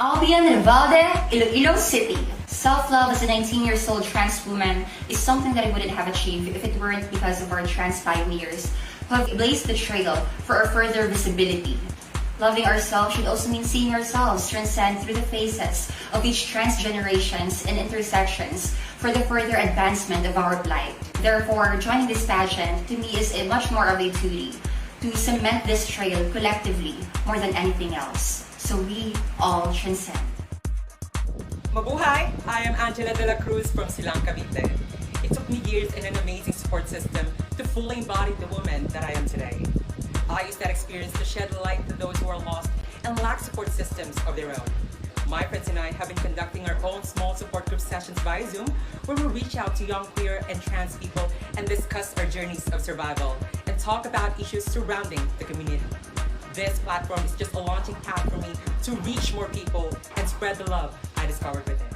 Albion Rivalde, Iloilo City. Self-love as a 19-year-old trans woman is something that I wouldn't have achieved if it weren't because of our trans pioneers who have blazed the trail for our further visibility. Loving ourselves should also mean seeing ourselves transcend through the phases of each trans generations and intersections for the further advancement of our plight. Therefore, joining this pageant to me is much more of a duty to cement this trail collectively more than anything else. So we all transcend. Mabuhay! I am Angela de la Cruz from Silang, Cavite. It took me years and an amazing support system to fully embody the woman that I am today. I used that experience to shed light to those who are lost and lack support systems of their own. My friends and I have been conducting our own small support group sessions via Zoom, where we reach out to young queer and trans people and discuss our journeys of survival and talk about issues surrounding the community. This platform is just a launching pad for me to reach more people and spread the love I discovered within.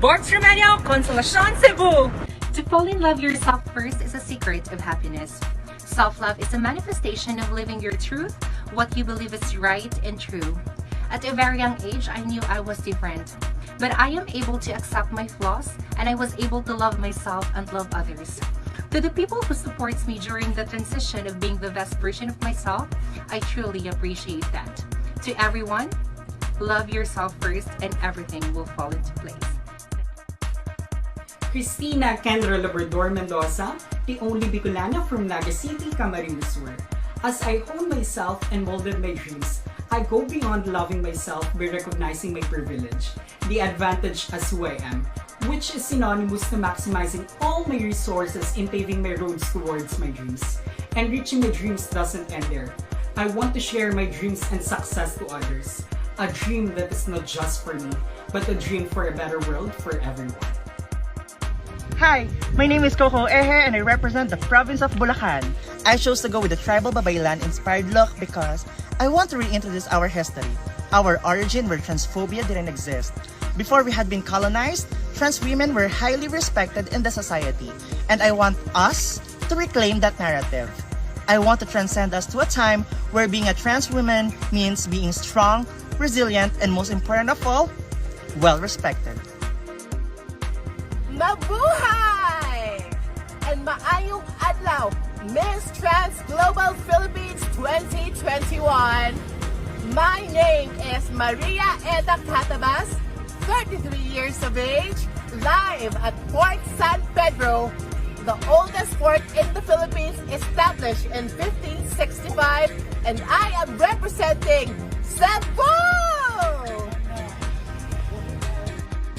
Boards Romano, Consolacion, Cebu! To fall in love yourself first is a secret of happiness. Self-love is a manifestation of living your truth, what you believe is right and true. At a very young age, I knew I was different. But I am able to accept my flaws, and I was able to love myself and love others. To the people who supports me during the transition of being the best version of myself, I truly appreciate that. To everyone, love yourself first and everything will fall into place. Cristina Kendra Labrador Mendoza, the only Bicolana from Naga City, Camarines Sur. As I hone myself and molded my dreams, I go beyond loving myself by recognizing my privilege, the advantage as who I am, which is synonymous to maximizing all my resources in paving my roads towards my dreams. And reaching my dreams doesn't end there. I want to share my dreams and success to others. A dream that is not just for me, but a dream for a better world for everyone. Hi, my name is Coco Ehe and I represent the province of Bulacan. I chose to go with the tribal Babaylan inspired look because I want to reintroduce our history, our origin where transphobia didn't exist. Before we had been colonized, trans women were highly respected in the society, and I want us to reclaim that narrative. I want to transcend us to a time where being a trans woman means being strong, resilient, and most important of all, well-respected. Mabuhay! And maayong adlaw, Miss Trans Global Philippines 2021. My name is Maria Eda Catabas, 33 years of age, live at Fort San Pedro, the oldest fort in the Philippines, established in 1565, and I am representing Cebu!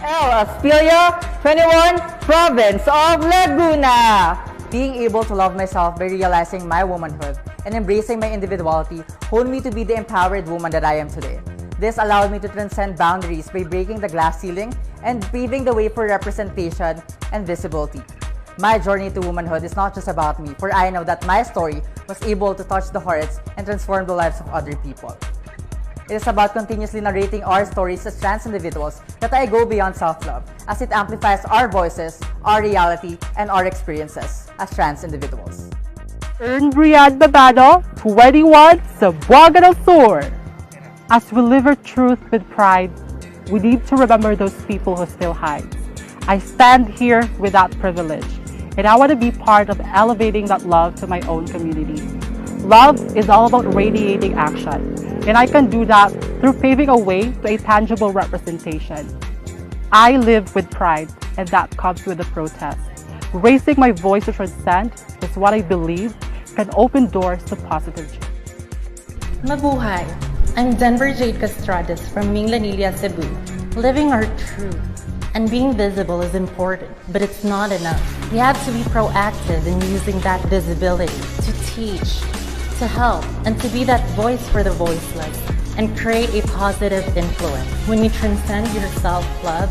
El Aspilio, 21, Province of Laguna. Being able to love myself by realizing my womanhood and embracing my individuality honed me to be the empowered woman that I am today. This allowed me to transcend boundaries by breaking the glass ceiling and paving the way for representation and visibility. My journey to womanhood is not just about me, for I know that my story was able to touch the hearts and transform the lives of other people. It is about continuously narrating our stories as trans individuals that I go beyond self-love, as it amplifies our voices, our reality, and our experiences as trans individuals. Brian Babado, 21, Zamboanga del Sur. As we live our truth with pride, we need to remember those people who still hide. I stand here with that privilege, and I want to be part of elevating that love to my own community. Love is all about radiating action, and I can do that through paving a way to a tangible representation. I live with pride, and that comes with a protest. Raising my voice to transcend is what I believe can open doors to positive change. Mabuhay! I'm Denver Jade Castrades from Minglanilla, Cebu. Living our truth and being visible is important, but it's not enough. We have to be proactive in using that visibility to teach, to help, and to be that voice for the voiceless and create a positive influence. When you transcend your self-love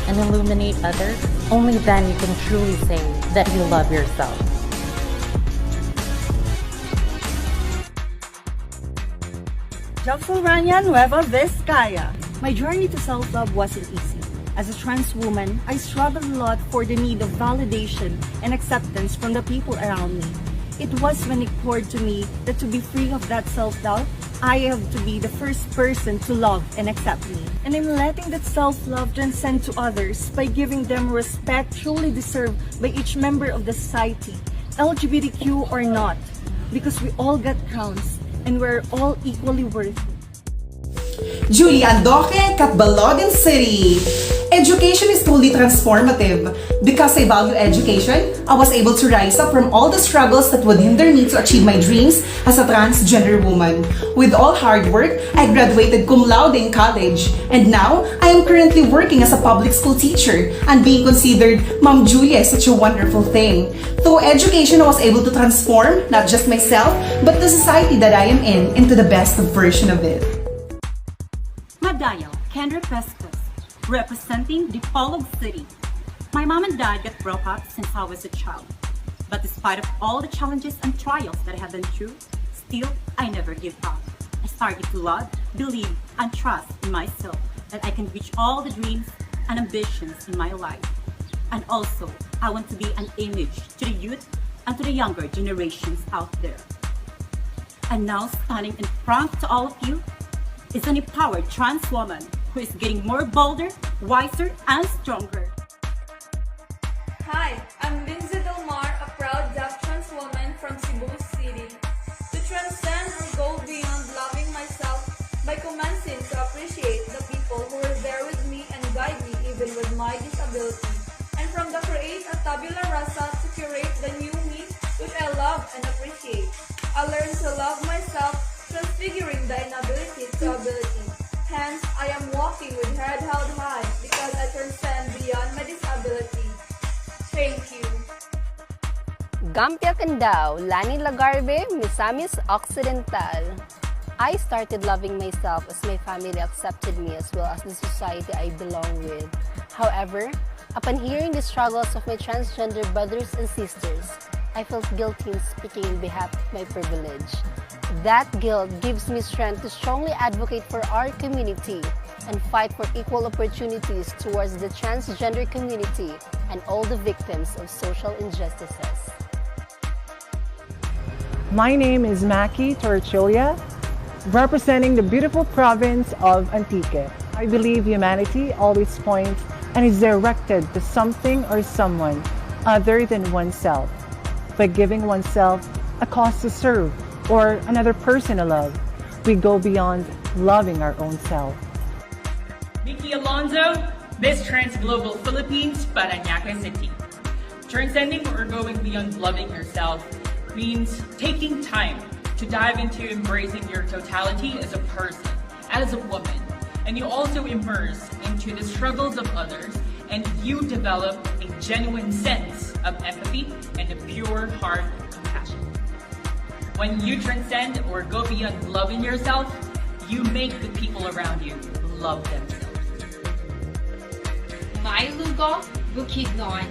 and illuminate others, only then you can truly say that you love yourself. Joksulrania Nueva Vizcaya. My journey to self-love wasn't easy. As a trans woman, I struggled a lot for the need of validation and acceptance from the people around me. It was when it occurred to me that to be free of that self-doubt, I have to be the first person to love and accept me. And I'm letting that self-love transcend to others by giving them respect truly deserved by each member of the society, LGBTQ or not, because we all got crowns and we're all equally worthy. Julie Andoque, Catbalogan City. Education is truly transformative. Because I value education, I was able to rise up from all the struggles that would hinder me to achieve my dreams as a transgender woman. With all hard work, I graduated cum laude in college. And now, I am currently working as a public school teacher. And being considered Ma'am Julia is such a wonderful thing. Through education, I was able to transform not just myself, but the society that I am in into the best version of it. Madayo, Kendra Pescas, representing Dipolog City. My mom and dad got broke up since I was a child. But despite of all the challenges and trials that I have been through, still, I never give up. I started to love, believe, and trust in myself that I can reach all the dreams and ambitions in my life. And also, I want to be an image to the youth and to the younger generations out there. And now, standing in front to all of you, is an empowered trans woman who is getting more bolder, wiser, and stronger. Hi, I'm Lindsay Delmar, a proud deaf trans woman from Cebu City. To transcend or go beyond loving myself by commencing to appreciate the people who were there with me and guide me even with my disability. And from the create a tabula rasa to curate the new me which I love and appreciate. I learned to love myself, transfiguring the inability to ability. Hence, I am walking with head held high because I transcend beyond my disability. Thank you. Gampia Candao, Lani Lagarbe, Misamis Occidental. I started loving myself as my family accepted me as well as the society I belong with. However, upon hearing the struggles of my transgender brothers and sisters, I felt guilty in speaking in behalf of my privilege. That guilt gives me strength to strongly advocate for our community and fight for equal opportunities towards the transgender community and all the victims of social injustices. My name is Maki Torchilia, representing the beautiful province of Antique. I believe humanity always points and is directed to something or someone other than oneself. By giving oneself a cause to serve or another person to love, we go beyond loving our own self. Vicky Alonzo, Miss Trans Global Philippines, Parañaque City. Transcending or going beyond loving yourself means taking time to dive into embracing your totality as a person, as a woman, and you also immerse into the struggles of others, and you develop a genuine sense of empathy and a pure heart compassion. When you transcend or go beyond loving yourself, you make the people around you love themselves. My Lugo, Bukidnon.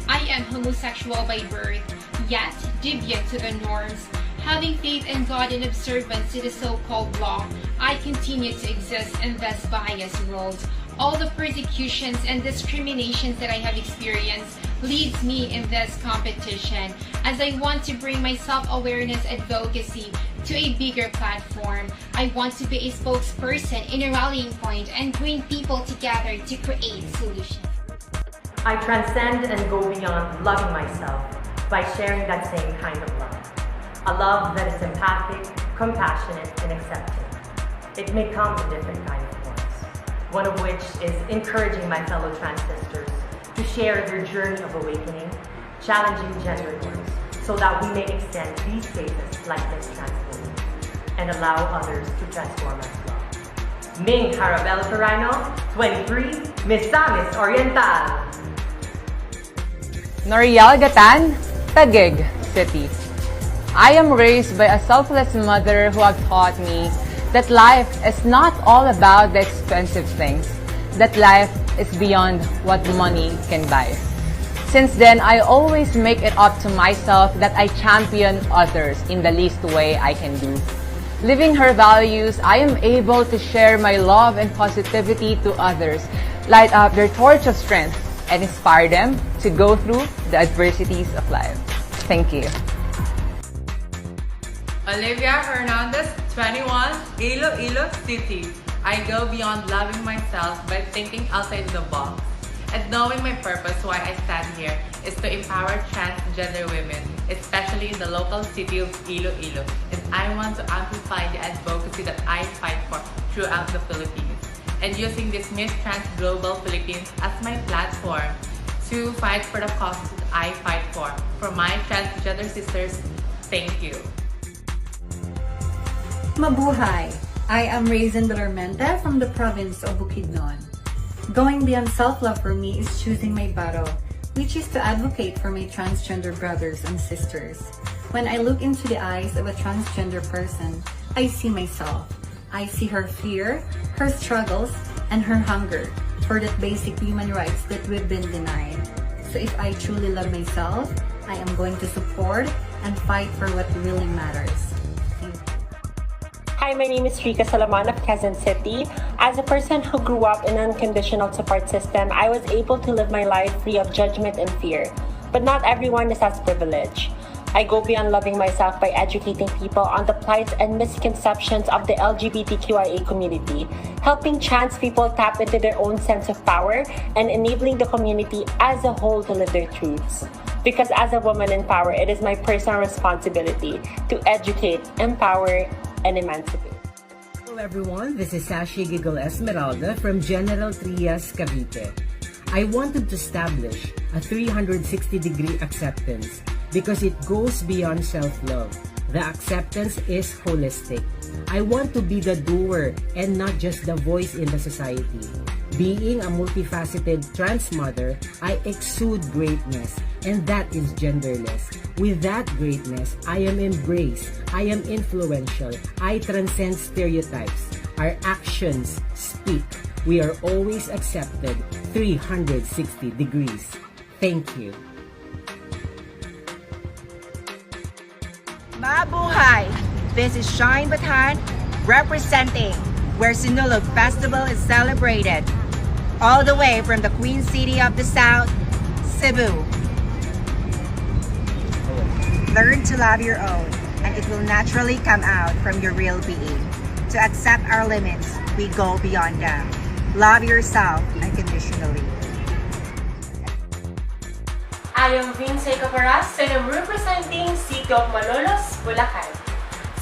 I am homosexual by birth, yet deviant to the norms. Having faith in God and observance to the so-called law, I continue to exist in this biased world. All the persecutions and discriminations that I have experienced leads me in this competition as I want to bring my self-awareness advocacy to a bigger platform. I want to be a spokesperson in a rallying point and bring people together to create solutions. I transcend and go beyond loving myself by sharing that same kind of love. A love that is empathic, compassionate, and accepting. It may come in different kinds of forms, one of which is encouraging my fellow trans sisters to share their journey of awakening, challenging gender norms, so that we may extend these spaces like Miss Trans Woman and allow others to transform as well. Ming Carabel Perino, 23, Misamis Oriental. Noriel Gatan, Taguig City. I am raised by a selfless mother who have taught me that life is not all about the expensive things, that life is beyond what money can buy. Since then, I always make it up to myself that I champion others in the least way I can do. Living her values, I am able to share my love and positivity to others, light up their torch of strength, and inspire them to go through the adversities of life. Thank you. Olivia Hernandez, 21, Iloilo City. I go beyond loving myself by thinking outside the box. And knowing my purpose why I stand here is to empower transgender women, especially in the local city of Iloilo. And I want to amplify the advocacy that I fight for throughout the Philippines. And using this Miss Trans Global Philippines as my platform to fight for the causes that I fight for my transgender sisters. Thank you. Mabuhay! I am Raisin Dormente from the province of Bukidnon. Going beyond self-love for me is choosing my battle, which is to advocate for my transgender brothers and sisters. When I look into the eyes of a transgender person, I see myself. I see her fear, her struggles, and her hunger for that basic human rights that we've been denied. So if I truly love myself, I am going to support and fight for what really matters. Hi, my name is Rika Salaman of Quezon City. As a person who grew up in an unconditional support system, I was able to live my life free of judgment and fear. But not everyone is as privileged. I go beyond loving myself by educating people on the plights and misconceptions of the LGBTQIA community, helping trans people tap into their own sense of power, and enabling the community as a whole to live their truths. Because as a woman in power, it is my personal responsibility to educate, empower, and emancipate. Hello everyone, this is Sashi Giggle Esmeralda from General Trias, Cavite. I wanted to establish a 360-degree acceptance because it goes beyond self-love. The acceptance is holistic. I want to be the doer and not just the voice in the society. Being a multifaceted trans mother, I exude greatness, and that is genderless. With that greatness, I am embraced, I am influential, I transcend stereotypes. Our actions speak. We are always accepted 360 degrees. Thank you. Mabuhay! This is Shine Batan representing where Sinulog Festival is celebrated. All the way from the Queen City of the South, Cebu. Learn to love your own, and it will naturally come out from your real being. To accept our limits, we go beyond them. Love yourself unconditionally. I am Vince Caparas and I'm representing City of Malolos, Bulacan.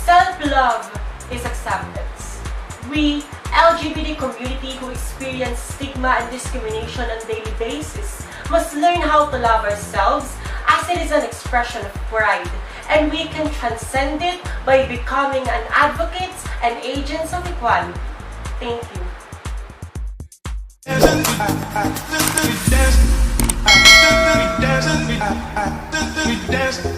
Self-love is acceptance. We, LGBT community who experience stigma and discrimination on a daily basis, must learn how to love ourselves as it is an expression of pride, and we can transcend it by becoming an advocates and agents of equality. Thank you. We dance.